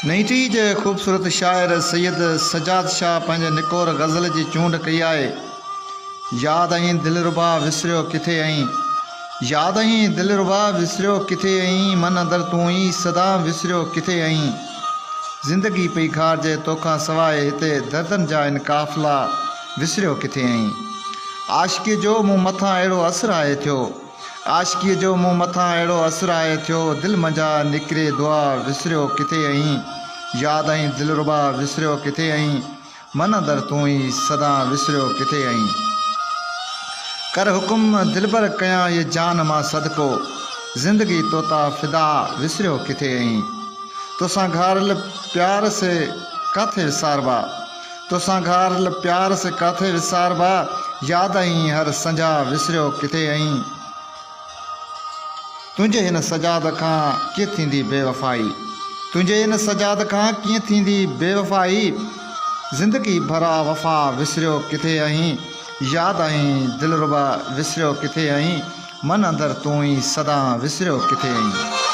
Ninety जे ख़ूबसूरत शाइर सैयद सजाद शाह पंहिंजे निकोर गज़ल जी चूंड कई आहे। यादि आई दिलरुबा विसरियो किथे आई, यादि आई दिलरुबा विसरियो किथे आई, मन अंदर तूं ई सदा विसरियो किथे आई। ज़िंदगी पई खारिजे तोखां सवाइ हिते दर्दनि जा इन काफ़िला विसरियो किथे आई। आशिकीअ जो मूं मथां अहिड़ो असरु आहे थियो, आशिकीअ जो मूं मथां अहिड़ो असरु आहे थियो, दिलि मंझा निकिरे दुआ विसरियो किथे आई। यादि आई दिलरुबा विसरियो किथे आई, मन अंदर तूं ई सदा विसरियो किथे आई। कर हुकुम दिलबर कयां ये जान मां सदको, ज़िंदगी तोता फिदा विसरियो किथे आई। तोसां घारल प्यार से काथे विसारबा, तोसां घारल प्यार से काथे विसारबा, यादि आई हर संझा विसरियो किथे आई। तुंहिंजे हिन सजाद खां कीअं थींदी बेवफ़ाई, तुंहिंजे हिन सजाद खां कीअं थींदी बेवफ़ाई, ज़िंदगी भरा वफ़ा विसरियो किथे आई। यादि आई दिलरुबा विसरियो किथे आई, मन अंदर तूं ई सदा विसरियो किथे आई।